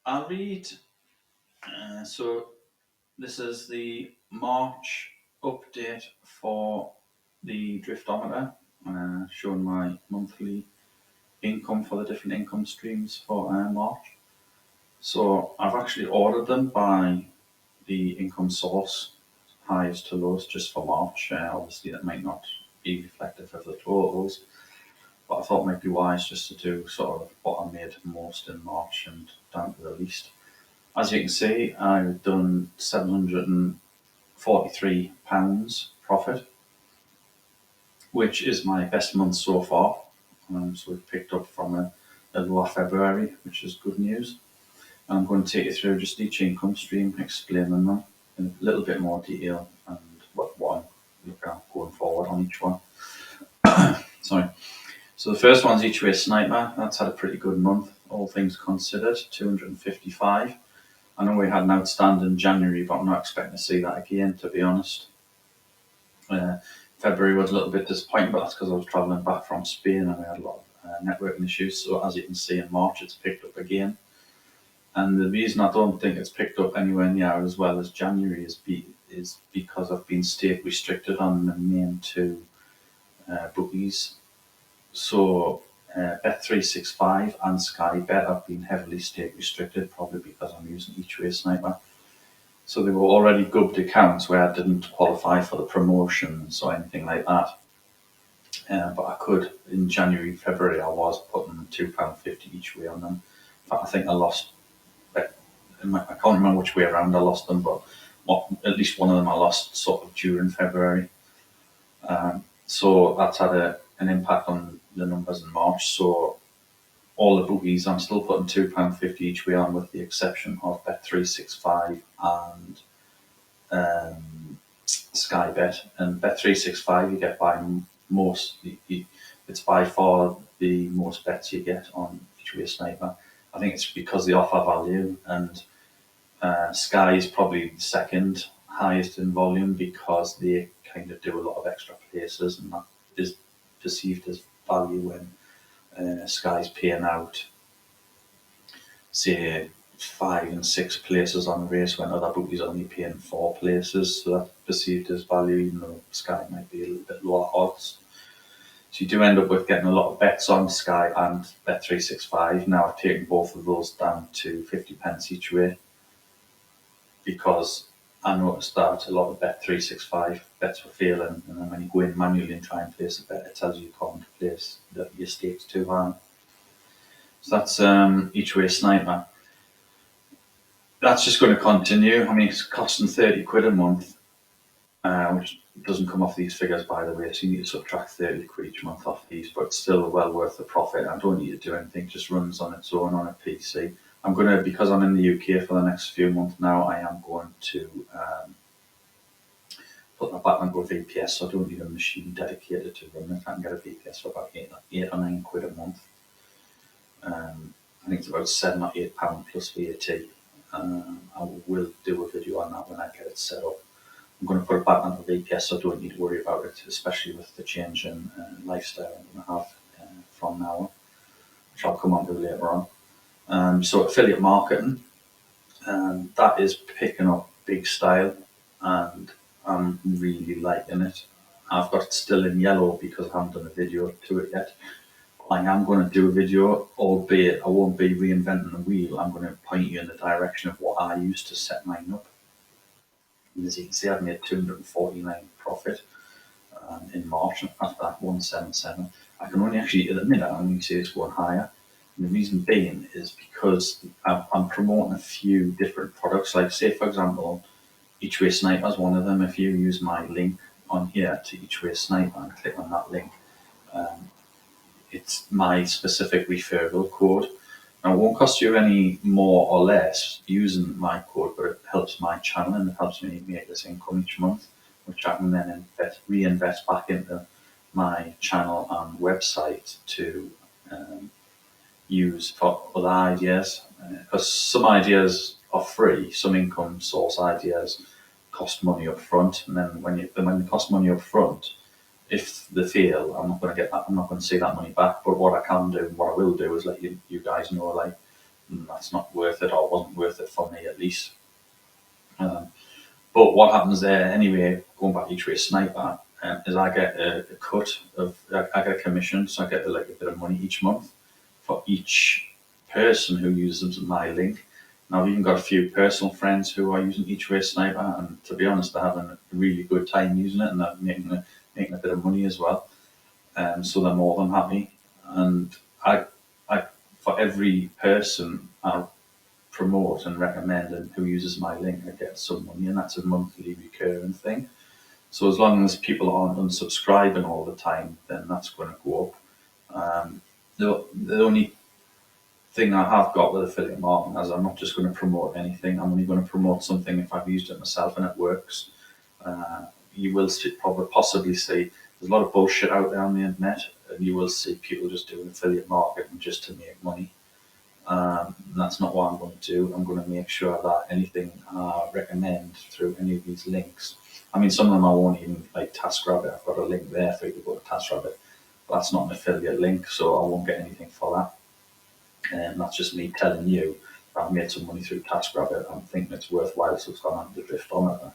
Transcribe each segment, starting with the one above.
I'll read. So this is the March update for the Driftometer, showing my monthly income for the different income streams for March. So I've actually ordered them by the income source, highest to lowest, just for March. Obviously, that might not be reflective of the totals, but I thought it might be wise just to do sort of what I made most in March and down to the least. As you can see, I've done £743 profit, which is my best month so far. So we've picked up from a lower February, which is good news. And I'm going to take you through just each income stream, explaining them in a little bit more detail and what I'm looking at going forward on each one. Sorry. So the first one's Each Way Sniper. That's had a pretty good month, all things considered, 255. I know we had an outstanding January, but I'm not expecting to see that again, to be honest. February was a little bit disappointing, but that's because I was travelling back from Spain and we had a lot of networking issues. So as you can see, in March, it's picked up again. And the reason I don't think it's picked up anywhere near as well as January is because I've been state restricted on the main two bookies. So Bet365 and Sky Bet have been heavily state restricted, probably because I'm using Each Way Sniper. So they were already gubbed accounts where I didn't qualify for the promotions or anything like that. But I could, in January, February, I was putting £2.50 each way on them. In fact, I think I lost, I can't remember which way around I lost them, but at least one of them I lost sort of during February. So that's had an impact on the numbers in March. So all the bookies, I'm still putting £2.50 each way on, with the exception of Bet365 and Sky Bet. And Bet365, you get by most, it's by far the most bets you get on Each Way Sniper. I think it's because they offer value, and Sky is probably the second highest in volume because they kind of do a lot of extra places, and that is perceived as value when Sky's paying out, say, 5 and 6 places on a race when other bookies are only paying 4 places. So that's perceived as value, even though Sky might be a little bit lower odds. So you do end up with getting a lot of bets on Sky and Bet365. Now I've taken both of those down to 50p each way, because I noticed that a lot of Bet365 bets were failing, and then when you go in manually and try and place a bet, it tells you can't place your stakes too high. So that's Each Way Sniper. That's just going to continue. I mean, it's costing £30 a month, which doesn't come off these figures, by the way, so you need to subtract £30 each month off these, but it's still well worth the profit. I don't need to do anything, it just runs on its own on a PC. I'm going to, because I'm in the UK for the next few months now, I am going to put that back onto a VPS, so I don't need a machine dedicated to run it. I can get a VPS for about £8 or £9 a month. I think it's about £7 or £8 plus VAT. I will do a video on that when I get it set up. I'm going to put it back onto VPS, so I don't need to worry about it, especially with the change in lifestyle I'm going to have from now on, which I'll come on to later on. So affiliate marketing, that is picking up big style, and I'm really liking it. I've got it still in yellow because I haven't done a video to it yet. I am going to do a video, albeit I won't be reinventing the wheel. I'm going to point you in the direction of what I used to set mine up. And as you can see, I've made 249 profit in March after that 177. I can only actually, at the minute, I only see it's going higher. And the reason being is because I'm promoting a few different products. Like, say, for example, Each Way Sniper is one of them. If you use my link on here to Each Way Sniper and click on that link, it's my specific referral code. Now, it won't cost you any more or less using my code, but it helps my channel and it helps me make this income each month, which I can then reinvest back into my channel and website to use for other ideas. Because some ideas are free, some income source ideas cost money up front, and then when they cost money up front, if they fail, I'm not going to see that money back. But what I can do, what I will do, is let you guys know, like, that's not worth it, or wasn't worth it for me at least. But what happens there anyway, going back each way sniper, is I get a cut of, I get a commission, so I get like a bit of money each month for each person who uses my link. Now I've even got a few personal friends who are using each way sniper, and to be honest, they're having a really good time using it, and they're making a bit of money as well. So they're more than happy. And I for every person I promote and recommend and who uses my link, I get some money, and that's a monthly recurring thing. So as long as people aren't unsubscribing all the time, then that's going to go up. The only thing I have got with affiliate marketing is I'm not just going to promote anything. I'm only going to promote something if I've used it myself and it works. You will possibly see there's a lot of bullshit out there on the internet, and you will see people just doing affiliate marketing just to make money. And that's not what I'm going to do. I'm going to make sure that anything I recommend through any of these links, I mean, some of them I won't even, like TaskRabbit, I've got a link there for you to go to TaskRabbit, but that's not an affiliate link, so I won't get anything for that. And that's just me telling you that I've made some money through TaskRabbit. I'm thinking it's worthwhile, so it's gone on the Driftometer.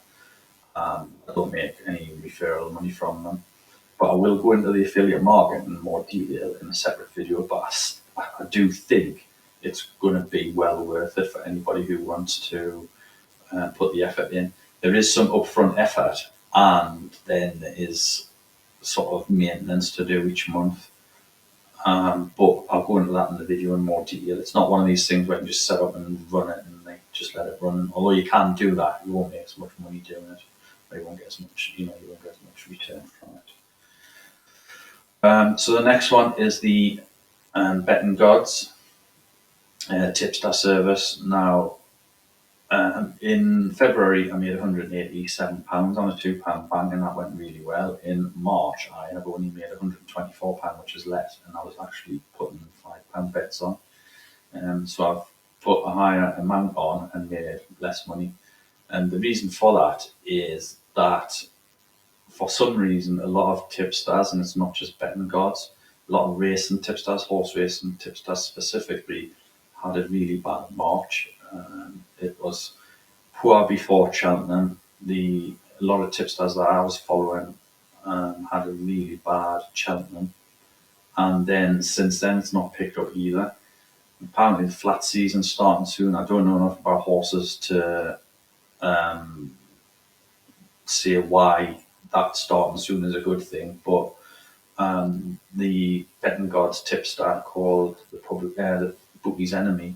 I don't make any referral money from them. But I will go into the affiliate market in more detail in a separate video, but I do think it's going to be well worth it for anybody who wants to put the effort in. There is some upfront effort, and then there is sort of maintenance to do each month. But I'll go into that in the video in more detail. It's not one of these things where you just set up and run it and like just let it run. Although you can do that, you won't make as much money doing it. Or you won't get as much, you won't get as much return from it. So the next one is the Betting Gods tipster service. Now, in February, I made £187 on a £2 bank, and that went really well. In March, I have only made £124, which is less, and I was actually putting £5 bets on. So I've put a higher amount on and made less money. And the reason for that is that for some reason, a lot of tipsters, and it's not just betting gods, a lot of racing tipsters, horse racing tipsters specifically, had a really bad March. It was poor before Cheltenham. A lot of tipsters that I was following had a really bad Cheltenham. And then since then, it's not picked up either. Apparently, the flat season's starting soon. I don't know enough about horses to say why that starting soon is a good thing, but the betting gods tipster called the Bookie's Enemy,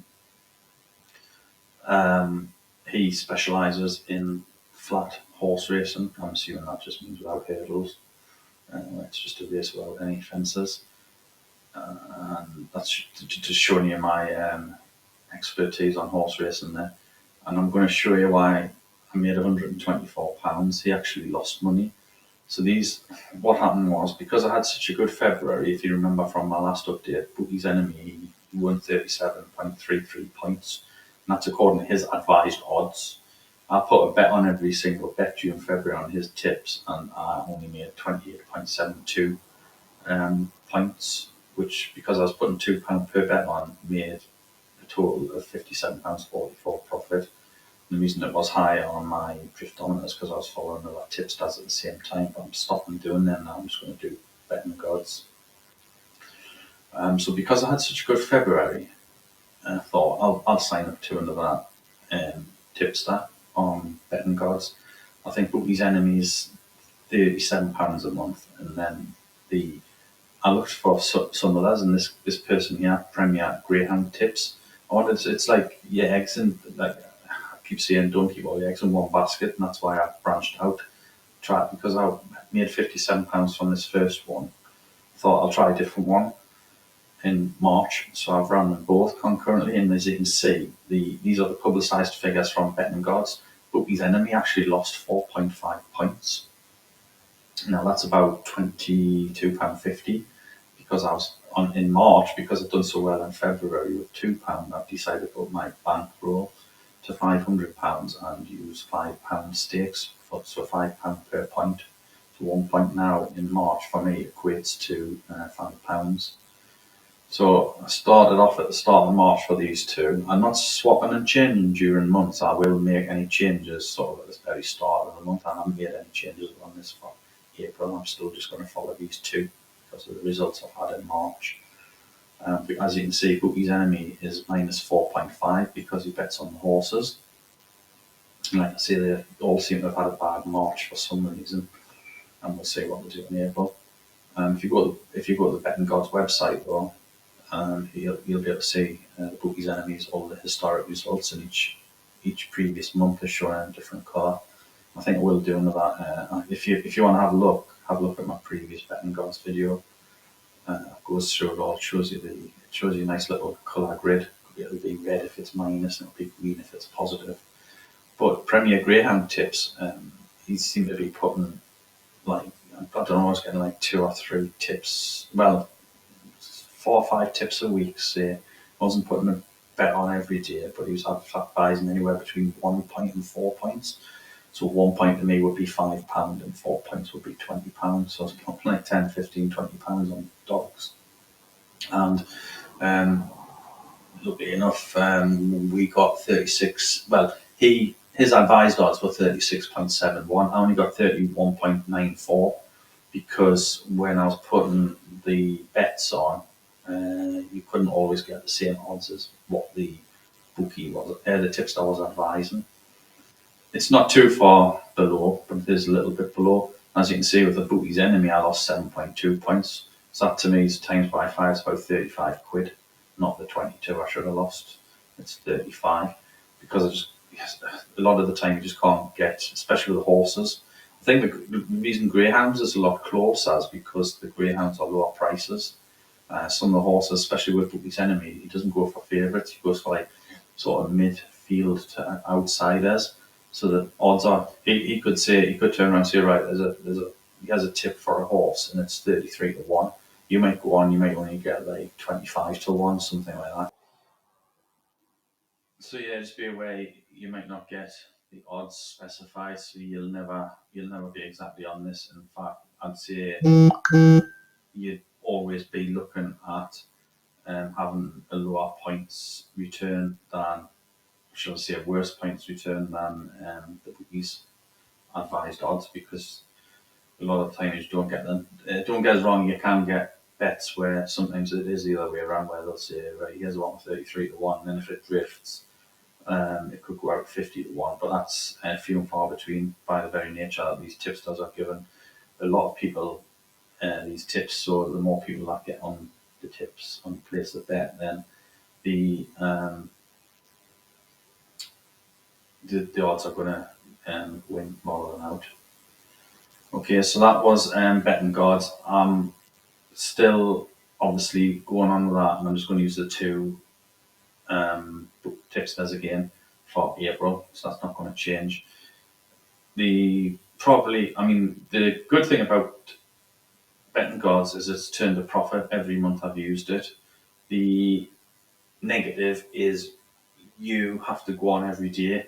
he specialises in flat horse racing. I'm assuming that just means without hurdles. It's just a race without any fences. And that's just showing you my expertise on horse racing there. And I'm going to show you why I made £124. He actually lost money. So what happened was, because I had such a good February, if you remember from my last update, Bookie's Enemy, he won 37.33 points. And that's according to his advised odds. I put a bet on every single bet due in February on his tips, and I only made 28.72 points, which, because I was putting £2 per bet on, made a total of £57.44 profit. The reason it was higher on my Driftometer is because I was following a lot of tipsters at the same time, but I'm stopping doing them now. I'm just going to do betting gods. So because I had such a good February, I thought I'll sign up to another tipster on betting gods. I think Bookie's Enemy is £37 a month, and then I looked for some others, and this person here, Premier Greyhound Tips. It's like your eggs in, like I keep saying, don't keep all your eggs in one basket, and that's why I branched out. Because I made £57 from this first one. I thought I'll try a different one in March, so I've run them both concurrently, and as you can see, these are the publicised figures from Betting Gods. Bookie's Enemy actually lost 4.5 points. Now that's about £22.50, because I was in March, because I'd done so well in February with £2, I've decided to put my bankroll to £500 and use £5 stakes, so £5 per point. So 1 point now in March for me equates to £5. So I started off at the start of March for these two. I'm not swapping and changing during months. I will make any changes sort of at the very start of the month. I haven't made any changes on this for April. I'm still just going to follow these two because of the results I've had in March. But as you can see, Bookie's enemy is minus 4.5 because he bets on the horses. And like I say, they all seem to have had a bad March for some reason, and we'll see what we do in April. If you go to the Betting Gods website though, you'll be able to see the Bookie's enemies, all the historic results, and each previous month is showing a different colour. I think we'll do another. If you want to have a look at my previous Betting Gods video. Goes through it all. It shows you a nice little colour grid. It'll be red if it's minus, and it'll be green if it's positive. But Premier Greyhound tips, he seemed to be putting like, I don't know, I was getting like 2 or 3 tips. Well, 4 or 5 tips a week. Say, I wasn't putting a bet on every day, but he was advising anywhere between 1 point and 4 points. So 1 point to me would be £5 and 4 points would be £20. So it's like 10, 15, £20 on dogs. And luckily enough, we got 36. Well, his advised odds were 36.71. I only got 31.94 because when I was putting the bets on, you couldn't always get the same odds as what the bookie was, the tipster was advising. It's not too far below, but it is a little bit below. As you can see with the Bookie's enemy, I lost 7.2 points. So that to me is times by 5, it's about 35 quid, not the 22 I should have lost. It's 35 because a lot of the time you just can't get, especially with the horses. I think the reason Greyhounds is a lot closer is because the Greyhounds are lower prices. Some of the horses, especially with Bookie's enemy, he doesn't go for favourites, he goes for like sort of midfield to outsiders. So the odds are, he could turn around and say, right, he has a tip for a horse and it's 33 to 1. You might go on, you might only get like 25 to 1, something like that. So yeah, just be aware you might not get the odds specified, so you'll never be exactly on this. In fact, I'd say you'd always be looking at having a lower points return than, should I say, a worse points return than the bookies advised odds, because a lot of the time you don't get them. Don't get us wrong, you can get bets where sometimes it is the other way around, where they'll say, right, here's one 33 to 1, and then if it drifts, it could go out 50 to 1, but that's few and far between by the very nature that these tipsters are given a lot of people these tips. So the more people that get on the tips, on place the bet, then the odds are going to win more than out. Okay, so that was Betting Gods. I'm still obviously going on with that, and I'm just going to use the two tipsters again for April, so that's not going to change. The good thing about Betting Gods is it's turned a profit every month I've used it. The negative is you have to go on every day.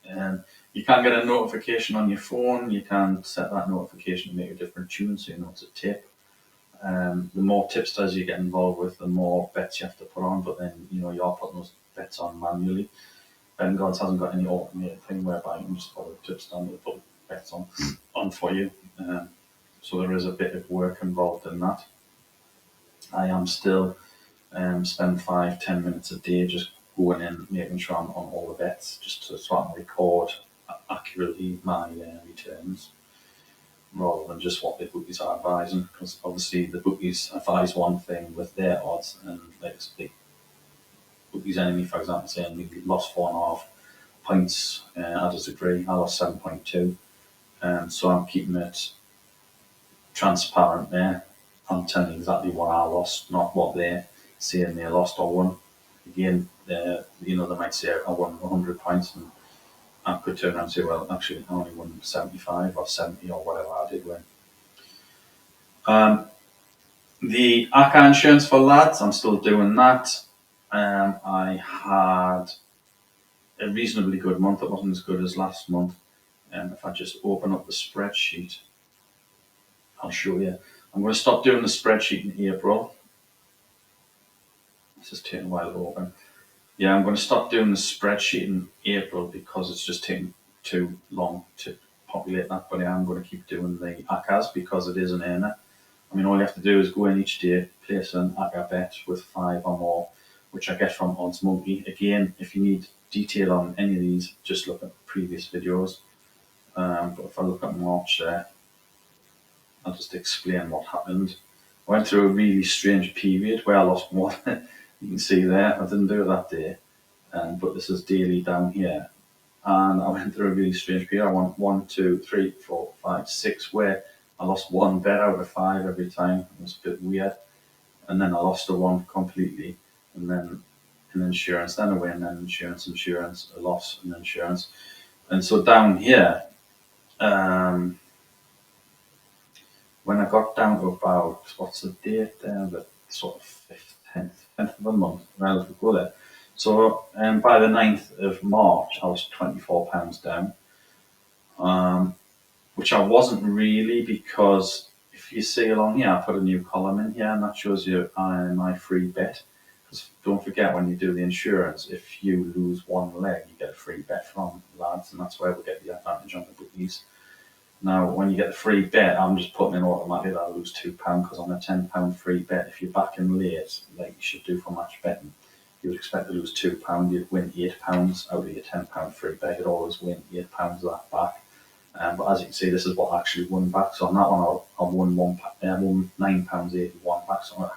You can get a notification on your phone. You can set that notification to make a different tune so you know it's a tip. The more tipsters you get involved with, the more bets you have to put on, but then you are putting those bets on manually. Betting Gods hasn't got any automated thing whereby you can just follow the tipster and put bets on for you. So there is a bit of work involved in that. I am still spend 5-10 minutes a day just going in, making sure I'm on all the bets, just so I can record accurately my returns, rather than just what the bookies are advising. Because obviously the bookies advise one thing with their odds, and like the bookies enemy, for example, saying we lost 4.5 points. I disagree. I lost 7.2, so I'm keeping it transparent there. I'm telling you exactly what I lost, not what they're saying they lost or won. Again, they might say I won 100 points, and I could turn around and say, well, actually, I only won 75 or 70 or whatever I did win. The ACCA insurance for lads, I'm still doing that. I had a reasonably good month. It wasn't as good as last month. If I just open up the spreadsheet, I'll show you. I'm going to stop doing the spreadsheet in April. This is taking a while to open. Yeah, I'm going to stop doing the spreadsheet in April because it's just taking too long to populate that. But yeah, I'm going to keep doing the ACCAs because it is an earner. I mean, all you have to do is go in each day, place an ACCA bet with 5 or more, which I get from Odds Monkey. Again, if you need detail on any of these, just look at previous videos. But if I look at March there, I'll just explain what happened. I went through a really strange period where I lost one. You can see there, I didn't do it that day, but this is daily down here. And I went through a really strange period. I won 1, 2, 3, 4, 5, 6, where I lost one bet out of 5 every time. It was a bit weird. And then I lost a one completely. And then an insurance, then a win, then insurance, a loss, and insurance. And so down here, when I got down to about, what's the date there? The sort of 5th, 10th of the month, well, we'll go there. So by the 9th of March, I was £24 down, which I wasn't really, because if you see along here, I put a new column in here, and that shows you my free bet. Because don't forget, when you do the insurance, if you lose one leg, you get a free bet from lads, and that's where we get the advantage on the bookies. Now, when you get the free bet, I'm just putting in automatically that I lose £2 because on a £10 free bet, if you're back in late, like you should do for match betting, you would expect to lose £2. You'd win £8 out of your £10 free bet. You'd always win £8 of that back. But as you can see, this is what I actually won back. So on that one, I won £9.81 back. So I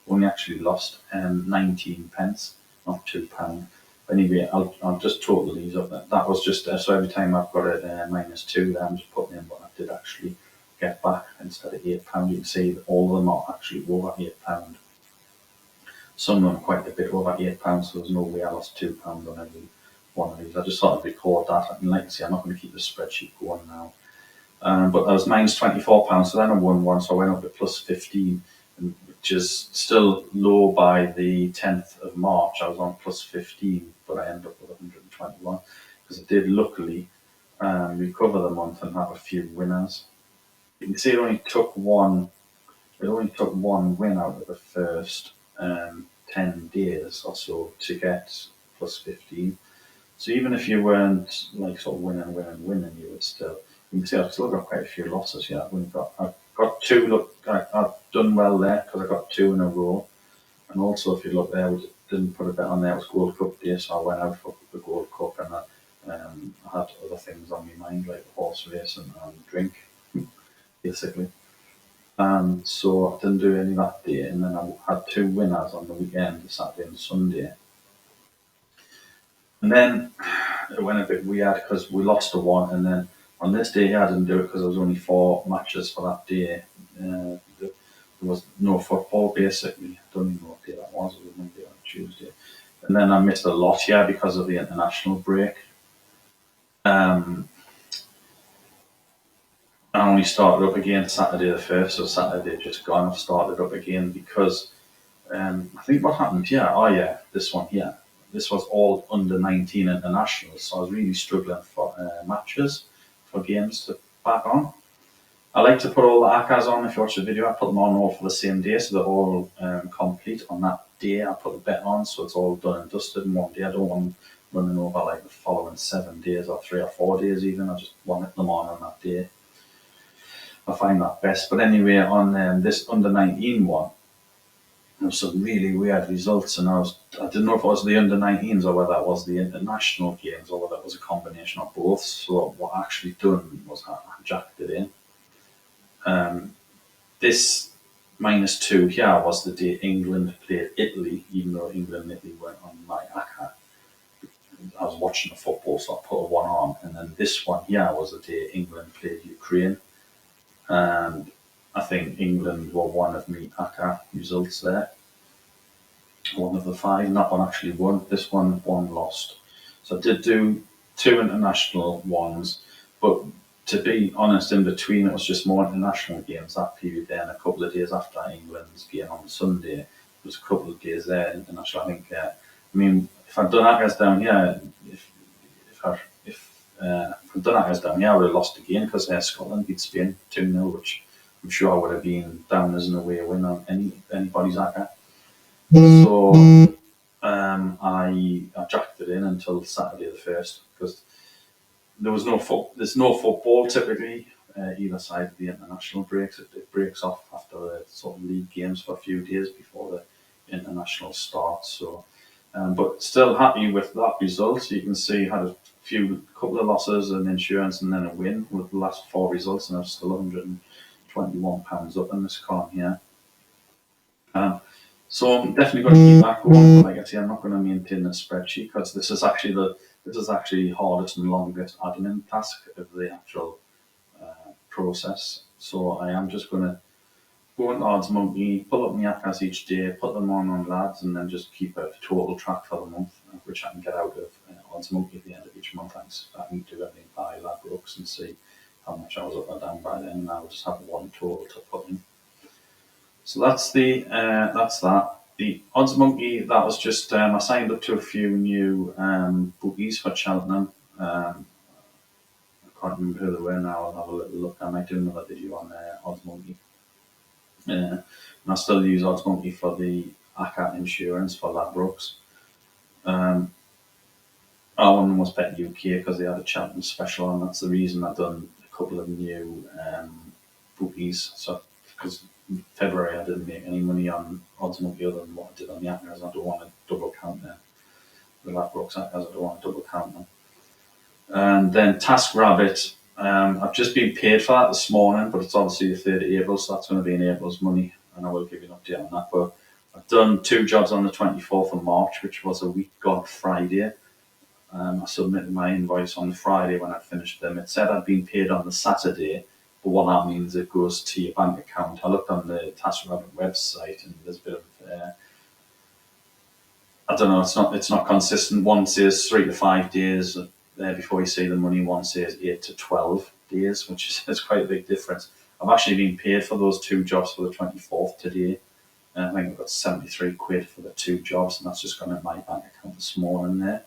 only actually lost 19 pence, not £2. Anyway, I'll just total these up. That was just so every time I've got it -2 there, I'm just putting in what I did actually get back instead of £8. You can see that all of them are actually over £8. Some of them are quite a bit over £8, so there's no way I lost £2 on every one of these. I just thought I'd record that. And like I say, I'm not going to keep the spreadsheet going now. But I was -£24, so then I won one, so I went up to +15, which is still low by the 10th of March. I was on +15, but I ended up with 121 because I did luckily recover the month and have a few winners. You can see it only took one win out of the first 10 days or so to get +15. So even if you weren't like sort of winning, you would still. You can see I've still got quite a few losses here. I've got 2. Look, I've done well there because I got 2 in a row. And also, if you look there, we didn't put a bet on there. It was Gold Cup day, so I went out for the Gold Cup, and I had other things on my mind like horse racing and drink, basically. And so I didn't do any that day. And then I had 2 winners on the weekend, the Saturday and Sunday. And then it went a bit weird because we lost a one, and then on this day I didn't do it because there was only 4 matches for that day. There was no football basically. I don't even know what day that was. It was Monday or Tuesday. And then I missed a lot here because of the international break. I only started up again Saturday the 1st, so Saturday just gone. I've started up again because I think what happened here, this one here. This was all under 19 internationals, so I was really struggling for matches, for games to back on. I like to put all the ACCAs on. If you watch the video, I put them on all for the same day, so they're all complete on that day. I put the bet on, so it's all done and dusted in one day. I don't want them running over like the following 7 days or 3 or 4 days even. I just want them on that day. I find that best. But anyway, on this under 19 one, there was some really weird results, and I didn't know if it was the under 19s or whether it was the international games or whether it was a combination of both. So what I actually done was I jacked it in. This -2 here was the day England played Italy, even though England and Italy weren't on my ACCA. I was watching the football, so I put a one on, and then this one here was the day England played Ukraine, and I think England were one of my ACCA results there. One of the 5, and that one actually won. This one lost. So I did do 2 international ones, but to be honest, in between it was just more international games that period there, and a couple of days after England's game on Sunday, there was a couple of days there international. I think. I mean, if I'd done ACCAs down here, if I'd done ACCAs down here, I would have lost again because Scotland beat Spain 2-0, which I'm sure I would have been down as an away win on anybody's ACCA. So I jacked it in until Saturday the 1st because there's no football typically either side of the international breaks. It breaks off after the sort of league games for a few days before the international starts. So, but still happy with that result. You can see had a couple of losses in insurance and then a win with the last 4 results, and I'm still £121 up in this column here. So I'm definitely going to keep that going. Like I say, I'm not going to maintain a spreadsheet because this is actually the hardest and longest admin task of the actual process. So I am just going to go on Odds Monkey, pull up my ACAs each day, put them on lads, and then just keep a total track for the month, which I can get out of Odds Monkey at the end of each month. I can do everything by Ladbrokes and see how much I was up or down by then, and I'll just have one total to put in. So that's that. The Odds Monkey, that was just, I signed up to a few new bookies for Cheltenham. I can't remember who they were now. I'll have a little look. I might do another video on Odds Monkey. And I still use Odds Monkey for the ACA insurance for Ladbrokes. One of them was Bet UK because they had a Cheltenham special, and that's the reason I've done a couple of new bookies. So, because in February I didn't make any money on Odds Monkey other than what I did on the ACAs. I don't want to double count the Ladbrokes ACAs. I don't want to double count them. And then TaskRabbit, I've just been paid for that this morning, but it's obviously the 3rd of April, so that's going to be in April's money, and I will give you an update on that. But I've done 2 jobs on the 24th of March, which was a week gone Friday. I submitted my invoice on the Friday when I finished them. It said I'd been paid on the Saturday, but what that means, it goes to your bank account. I looked on the TaskRabbit website, and there's a bit of I don't know. It's not consistent. One says 3 to 5 days before you see the money. One says 8 to 12 days, which is quite a big difference. I've actually been paid for those 2 jobs for the 24th today. I think I've got 73 quid for the 2 jobs, and that's just gone in my bank account this morning there.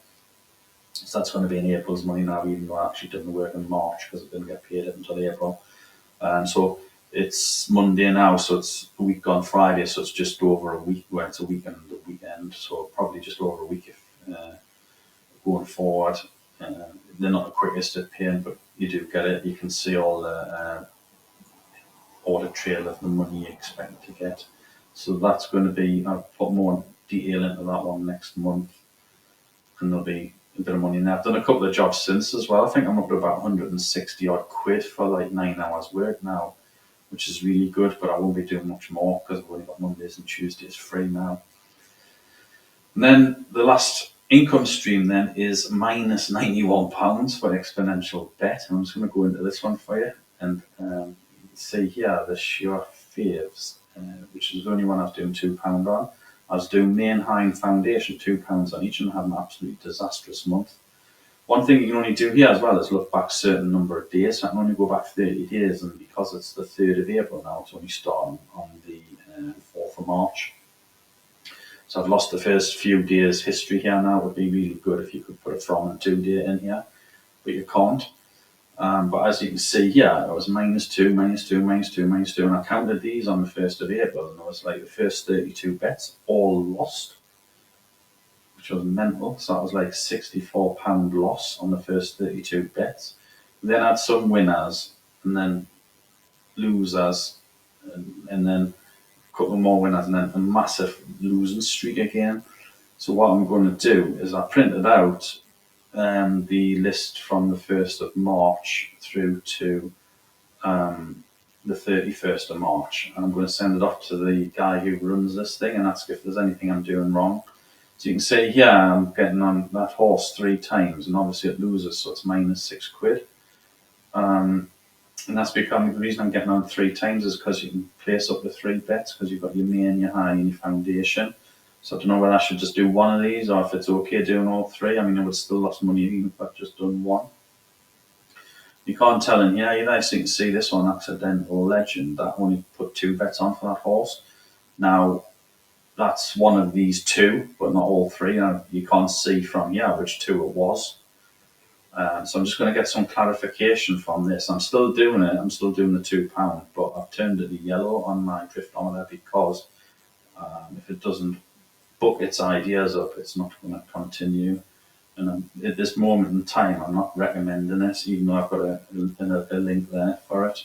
So that's going to be in April's money now, even though I actually done the work in March because I didn't get paid until April. So it's Monday now, so it's a week gone Friday, so it's just over a week. Well, it's a weekend, so probably just over a week if going forward. They're not the quickest at paying, but you do get it. You can see all the audit trail of the money you expect to get. So that's going to be, I'll put more detail into that one next month, and there'll be a bit of money in there. I've done a couple of jobs since as well. I think I'm up to about 160 odd quid for like 9 hours work now, which is really good, but I won't be doing much more because I've only got Mondays and Tuesdays free now. And then the last income stream then is minus £91 for Exponential Bet. And I'm just going to go into this one for you. And you see here, the Sure Faves, which is the only one I was doing £2 on. I was doing Mainheim Foundation, £2 on each, and I had an absolutely disastrous month. One thing you can only do here as well is look back a certain number of days. So I can only go back 30 days, and because it's the 3rd of April now, it's only starting on the 4th of March. So I've lost the first few days' history here now. It would be really good if you could put a from and to date in here, but you can't. But as you can see here, it was -2, -2, -2, -2, and I counted these on the 1st of April, and it was like the first 32 bets all lost, which was mental. So that was like £64 loss on the first 32 bets. Then I had some winners, and then losers, and then a couple more winners, and then a massive losing streak again. So what I'm going to do is I printed out the list from the 1st of March through to the 31st of March, and I'm going to send it off to the guy who runs this thing and ask if there's anything I'm doing wrong. So you can see here I'm getting on that horse 3 times, and obviously it loses, so it's -6 quid. And that's become the reason I'm getting on 3 times is because you can place up to 3 bets because you've got your main, your high, and your foundation. So I don't know whether I should just do one of these or if it's okay doing all 3. I mean, I would still lost money even if I've just done one. You can't tell in here either. So you can see this one, Accidental Legend, that only put 2 bets on for that horse. Now, that's one of these 2, but not all 3. You can't see from here which 2 it was. So I'm just going to get some clarification from this. I'm still doing it. I'm still doing the £2, but I've turned it to yellow on my Driftometer because if it doesn't book its ideas up. It's not going to continue. And at this moment in time, I'm not recommending it, even though I've got a link there for it.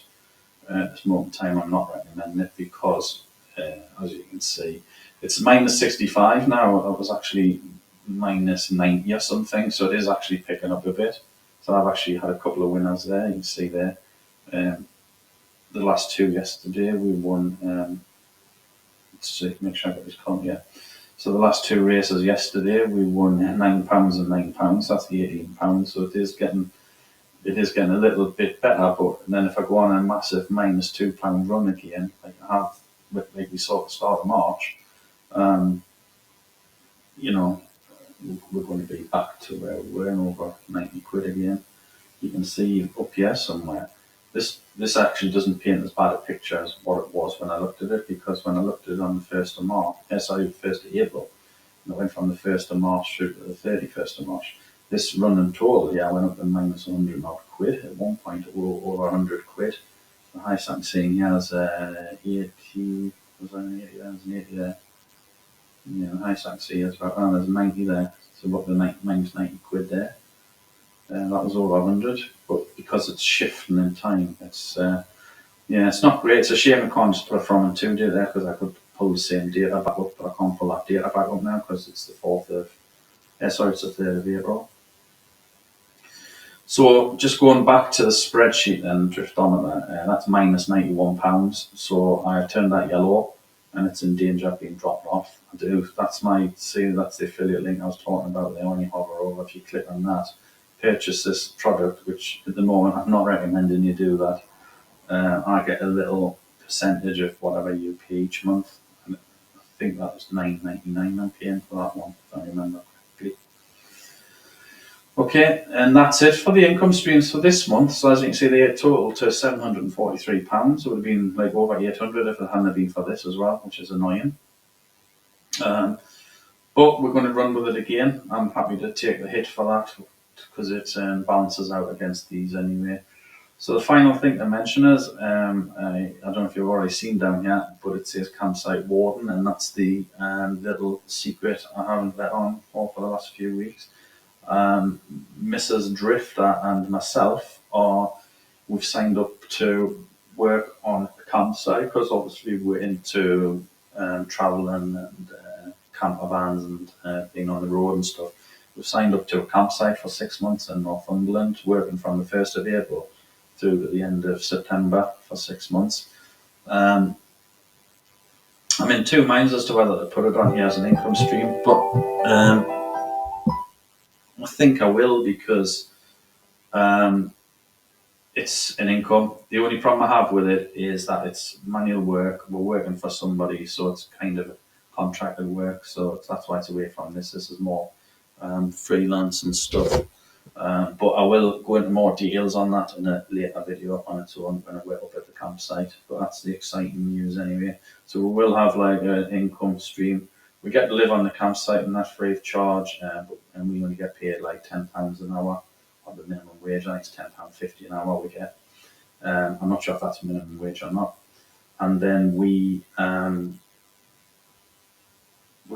At this moment in time, I'm not recommending it because, as you can see, it's minus 65 now. It was actually minus 90 or something, so it is actually picking up a bit. So I've actually had a couple of winners there. You can see there. The last two yesterday, we won. Let's see, make sure I got this count. Yeah. So the last two races yesterday, we won £9 and £9. That's the £18. So it is getting a little bit better. But then if I go on a massive minus £2 run again, like I have, like we saw at the start of March, you know, we're going to be back to where we were, over 90 quid again. You can see up here somewhere. This actually doesn't paint as bad a picture as what it was when I looked at it, because when I looked at it on the 1st of March, 1st of April, and I went from the 1st of March through to the 31st of March, this running total, yeah, went up to minus 100 odd quid. At one point, it was over 100 quid. The highest I'm seeing here is 80, was that an 80? That was an 80 there. Yeah, the highest I can see is about, there's 90 there. So about the minus 90 quid there. That was over 100, but because it's shifting in time, it's it's not great. It's a shame I can't just put a from and to date there, because I could pull the same data back up, but I can't pull that data back up now because it's the 3rd of April. So just going back to the spreadsheet then, Driftometer, that's minus £91. So I turned that yellow and it's in danger of being dropped off. That's the affiliate link I was talking about. They only hover over. If you click on that, purchase this product, which at the moment I'm not recommending you do that. I get a little percentage of whatever you pay each month. And I think that was $9.99 I'm paying for that one, if I remember correctly. Okay, and that's it for the income streams for this month. So as you can see, they total to £743. It would have been like over 800 if it hadn't been for this as well, which is annoying. But we're going to run with it again. I'm happy to take the hit for that because it balances out against these anyway. So the final thing to mention is, I don't know if you've already seen down here, but it says Campsite Warden, and that's the little secret I haven't let on for the last few weeks. Mrs. Drifter and myself we've signed up to work on a campsite, because obviously we're into traveling and camper vans and being on the road and stuff. We've signed up to a campsite for 6 months in Northumberland, working from the 1st of April through to the end of September for 6 months. I'm in two minds as to whether to put it on here as an income stream, but I think I will, because it's an income. The only problem I have with it is that it's manual work. We're working for somebody, so it's kind of contracted work. So that's why it's away from this. This is more freelance and stuff. But I will go into more details on that in a later video on its own when I work up at the campsite. But that's the exciting news anyway. So we will have like an income stream. We get to live on the campsite and that's free of charge, and we only get paid like £10 an hour, or the minimum wage. I think it's £10.50 an hour we get. I'm not sure if that's minimum wage or not. And then we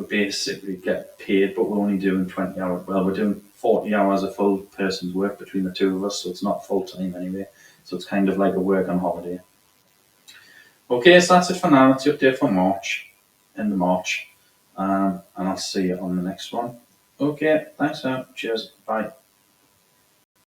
basically get paid, but we're only doing 20 hours. Well, we're doing 40 hours of full person's work between the two of us, so it's not full time anyway. So it's kind of like a work on holiday. Okay, so that's it for now. That's the update for March, end of March. And I'll see you on the next one. Okay, thanks now. Cheers. Bye.